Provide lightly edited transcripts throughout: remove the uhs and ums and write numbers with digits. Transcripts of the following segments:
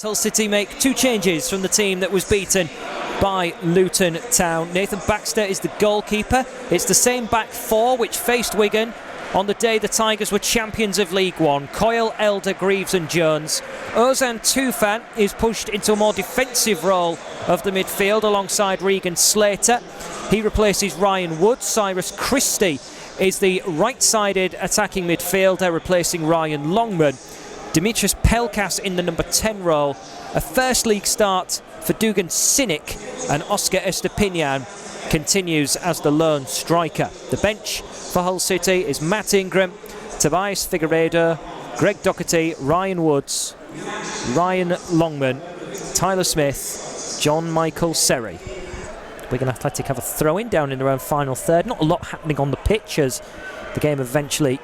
Hull City make 2 changes from the team that was beaten by Luton Town. Nathan Baxter is the goalkeeper. It's the same back 4 which faced Wigan on the day the Tigers were champions of League One. Coyle, Elder, Greaves and Jones. Ozan Tufan is pushed into a more defensive role of the midfield alongside Regan Slater. He replaces Ryan Wood. Cyrus Christie is the right-sided attacking midfielder, replacing Ryan Longman. Dimitris Pelkas in the number 10 role. A first league start for Dugan Sinek, and Oscar Estepinian continues as the lone striker. The bench for Hull City is Matt Ingram, Tobias Figueiredo, Greg Doherty, Ryan Woods, Ryan Longman, Tyler Smith, John Michael Serry. Wigan Athletic have a throw-in down in their own final third. Not a lot happening on the pitch as the game eventually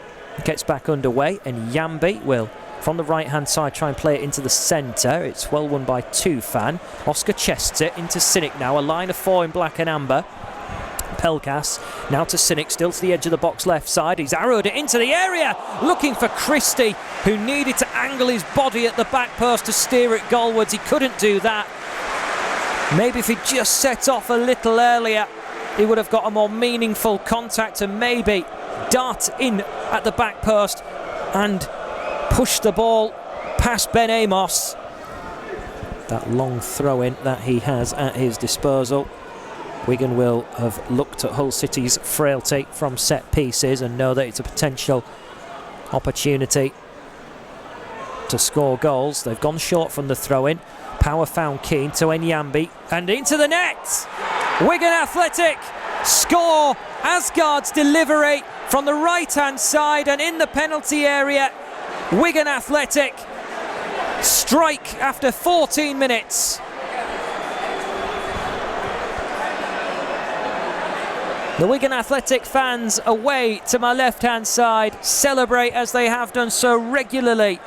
gets back underway, and Yambi will, from the right-hand side, try and play it into the centre. It's well won by Tufan. Oscar chests it into Sinek now. A line of 4 in black and amber. Pelkas now to Sinek, still to the edge of the box left side. He's arrowed it into the area, looking for Christie, who needed to angle his body at the back post to steer it goalwards. He couldn't do that. Maybe if he'd just set off a little earlier, he would have got a more meaningful contact and maybe dart in at the back post and push the ball past Ben Amos. That long throw-in that he has at his disposal. Wigan will have looked at Hull City's frailty from set pieces and know that it's a potential opportunity to score goals. They've gone short from the throw-in. Power found Keane to Enyambi and into the net. Wigan Athletic score. Asgard's delivery from the right-hand side, and in the penalty area, Wigan Athletic strike after 14 minutes. The Wigan Athletic fans away to my left-hand side celebrate as they have done so regularly.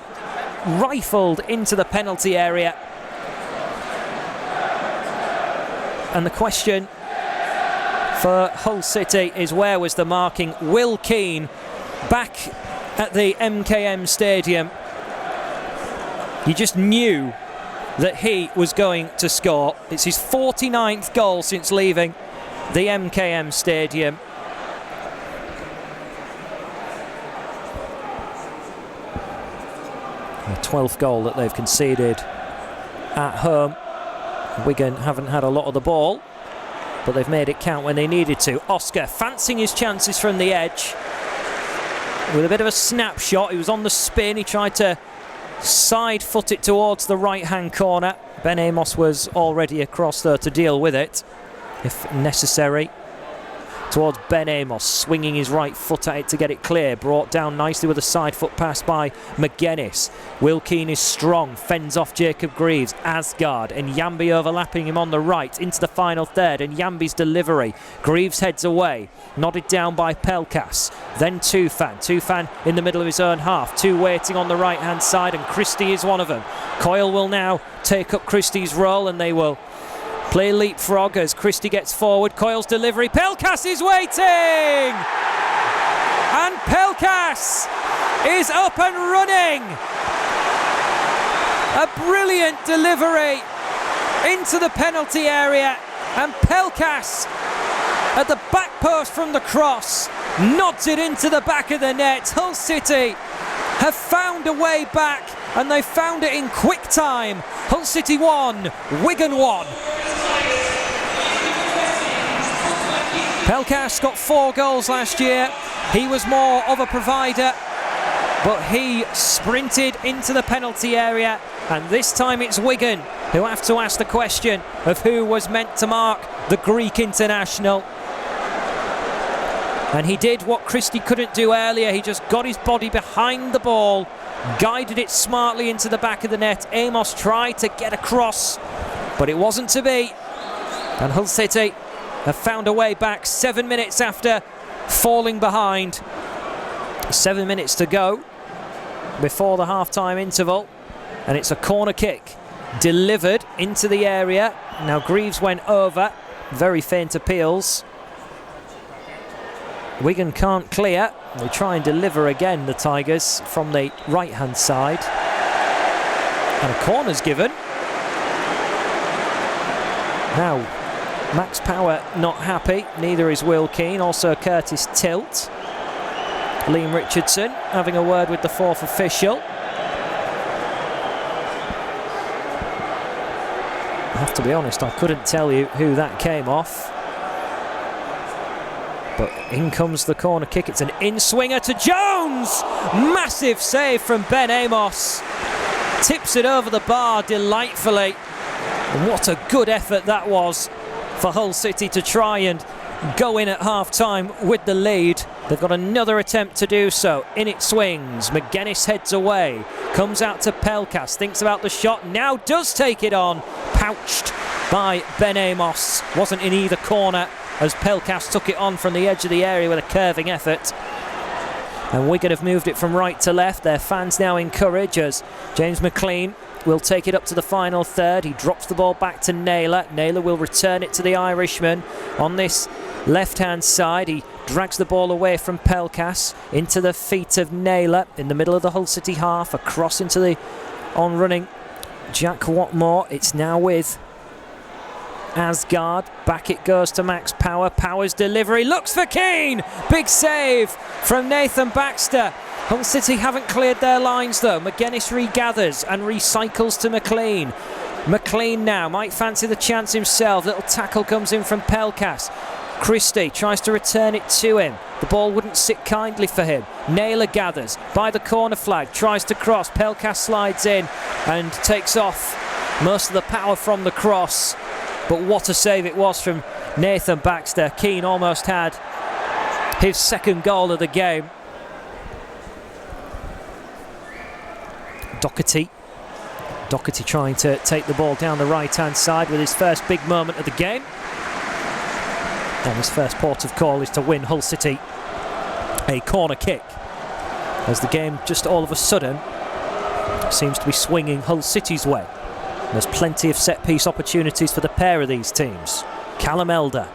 Rifled into the penalty area. And the question for Hull City is, where was the marking? Will Keane, back at the MKM Stadium, you just knew that he was going to score. It's his 49th goal since leaving the MKM Stadium. The 12th goal that they've conceded at home. Wigan haven't had a lot of the ball, but they've made it count when they needed to. Oscar fancying his chances from the edge with a bit of a snapshot. He was on the spin. He tried to side foot it towards the right-hand corner. Ben Amos was already across there to deal with it, if necessary. Towards Ben Amos, swinging his right foot at it to get it clear. Brought down nicely with a side foot pass by McGuinness. Will Keane is strong, fends off Jacob Greaves. Asgard and Yambi overlapping him on the right into the final third, and Yambi's delivery. Greaves heads away, nodded down by Pelkas. Then Tufan in the middle of his own half. 2 waiting on the right hand side, and Christie is one of them. Coyle will now take up Christie's role, and they will play leapfrog as Christie gets forward. Coyle's delivery. Pelkas is waiting! And Pelkas is up and running! A brilliant delivery into the penalty area, and Pelkas at the back post from the cross nods it into the back of the net. Hull City have found a way back, and they found it in quick time. Hull City 1, Wigan 1. Pelkas got 4 goals last year. He was more of a provider, but he sprinted into the penalty area, and this time it's Wigan who have to ask the question of who was meant to mark the Greek international. And he did what Christie couldn't do earlier. He just got his body behind the ball, guided it smartly into the back of the net. Amos tried to get across, but it wasn't to be. And Hull City have found a way back 7 minutes after falling behind. 7 minutes to go before the half-time interval, and it's a corner kick delivered into the area. Now Greaves went over, very faint appeals. Wigan can't clear. They try and deliver again, the Tigers, from the right-hand side. And a corner's given. Now, Max Power not happy, neither is Will Keane, also Curtis Tilt. Liam Richardson having a word with the fourth official. I have to be honest, I couldn't tell you who that came off. But in comes the corner kick. It's an in-swinger to Jones! Massive save from Ben Amos. Tips it over the bar delightfully. And what a good effort that was for Hull City to try and go in at half-time with the lead. They've got another attempt to do so. In it swings. McGuinness heads away. Comes out to Pelkas. Thinks about the shot. Now does take it on. Pouched by Ben Amos. Wasn't in either corner as Pelkas took it on from the edge of the area with a curving effort. And Wigan have moved it from right to left. Their fans now encourage as James McLean will take it up to the final third. He drops the ball back to Naylor. Naylor will return it to the Irishman on this left-hand side. He drags the ball away from Pelkas into the feet of Naylor in the middle of the Hull City half. Across into the on-running Jack Watmore. It's now with Asgard. Back it goes to Max Power. Power's delivery. Looks for Keane. Big save from Nathan Baxter. Hull City haven't cleared their lines though. McGuinness regathers and recycles to McLean. McLean now might fancy the chance himself. Little tackle comes in from Pelkas. Christie tries to return it to him. The ball wouldn't sit kindly for him. Naylor gathers by the corner flag. Tries to cross. Pelkas slides in and takes off most of the power from the cross. But what a save it was from Nathan Baxter. Keane almost had his second goal of the game. Doherty trying to take the ball down the right-hand side with his first big moment of the game. And his first port of call is to win Hull City a corner kick, as the game just all of a sudden seems to be swinging Hull City's way. There's plenty of set-piece opportunities for the pair of these teams. Callum Elder,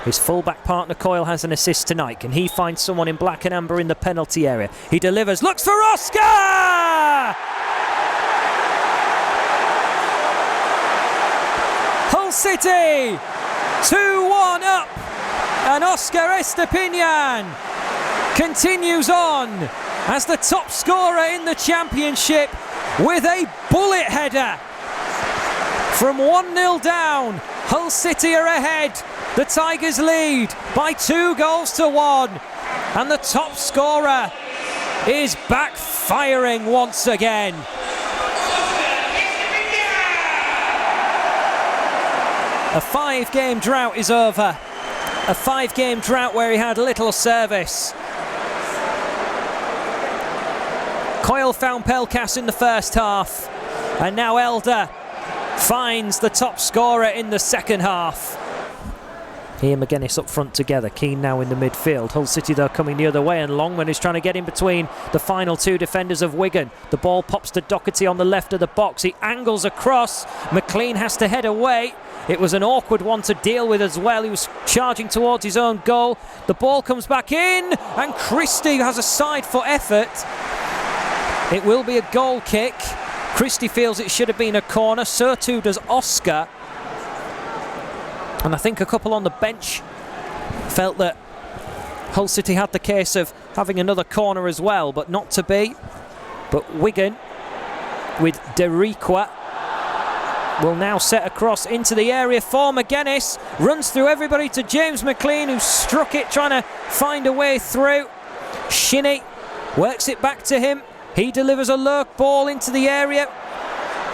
his full-back partner Coyle has an assist tonight. Can he find someone in black and amber in the penalty area? He delivers, looks for Oscar! Hull City 2-1 up, and Oscar Estepinian continues on as the top scorer in the championship with a bullet header. From 1-0 down, Hull City are ahead. The Tigers lead by 2-1, and the top scorer is backfiring once again. A 5-game drought is over. A 5-game drought where he had little service. Coyle found Pelkas in the first half, and now Elder finds the top scorer in the second half. He and McGuinness up front together. Keane now in the midfield. Hull City though coming the other way, and Longman is trying to get in between the final two defenders of Wigan. The ball pops to Doherty on the left of the box. He angles across. McLean has to head away. It was an awkward one to deal with as well. He was charging towards his own goal. The ball comes back in, and Christie has a side foot effort. It will be a goal kick. Christie feels it should have been a corner. So too does Oscar. And I think a couple on the bench felt that Hull City had the case of having another corner as well, but not to be. But Wigan, with Deriqua, will now set across into the area for McGuinness. Runs through everybody to James McLean, who struck it, trying to find a way through. Shinnie works it back to him. He delivers a low ball into the area.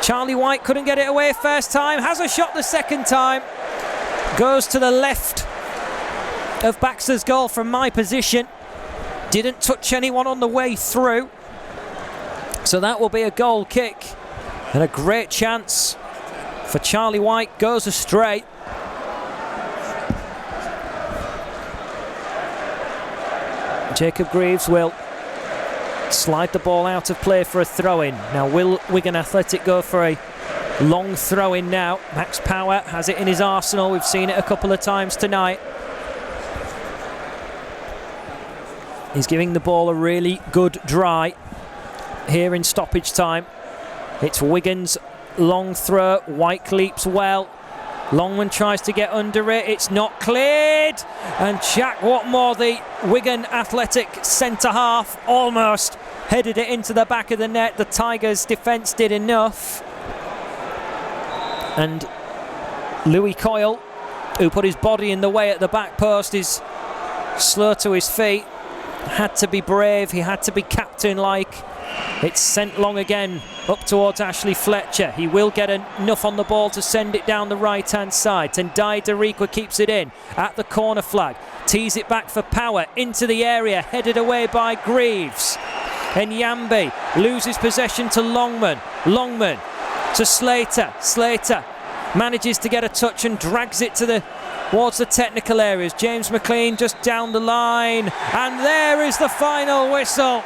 Charlie White couldn't get it away first time. Has a shot the second time. Goes to the left of Baxter's goal from my position. Didn't touch anyone on the way through. So that will be a goal kick. And a great chance for Charlie White. Goes astray. Jacob Greaves will slide the ball out of play for a throw-in. Now will Wigan Athletic go for a long throw-in now? Max Power has it in his arsenal. We've seen it a couple of times tonight. He's giving the ball a really good dry here in stoppage time. It's Wigan's long throw. White leaps well. Longman tries to get under it. It's not cleared. And Jack Watmore, the Wigan Athletic centre-half, almost headed it into the back of the net. The Tigers' defence did enough. And Louis Coyle, who put his body in the way at the back post, is slow to his feet. Had to be brave. He had to be captain-like. It's sent long again up towards Ashley Fletcher. He will get enough on the ball to send it down the right-hand side. Tendai Darikwa keeps it in at the corner flag. Tees it back for Power into the area, headed away by Greaves. And Yambi loses possession to Longman. Longman to Slater. Slater manages to get a touch and drags it towards the technical areas. James McLean just down the line. And there is the final whistle.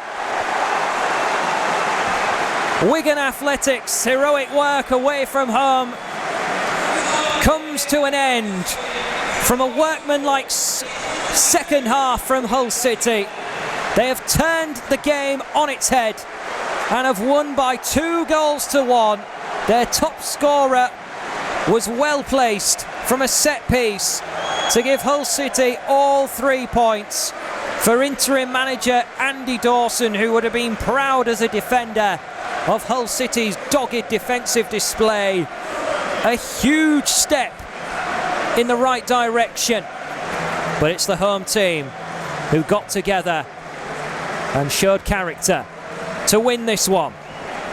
Wigan Athletics' heroic work away from home comes to an end from a workmanlike second half from Hull City. They have turned the game on its head and have won by 2-1. Their top scorer was well placed from a set piece to give Hull City all 3 points. For interim manager Andy Dawson, who would have been proud as a defender of Hull City's dogged defensive display, a huge step in the right direction. But it's the home team who got together and showed character to win this one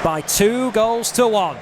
by 2-1.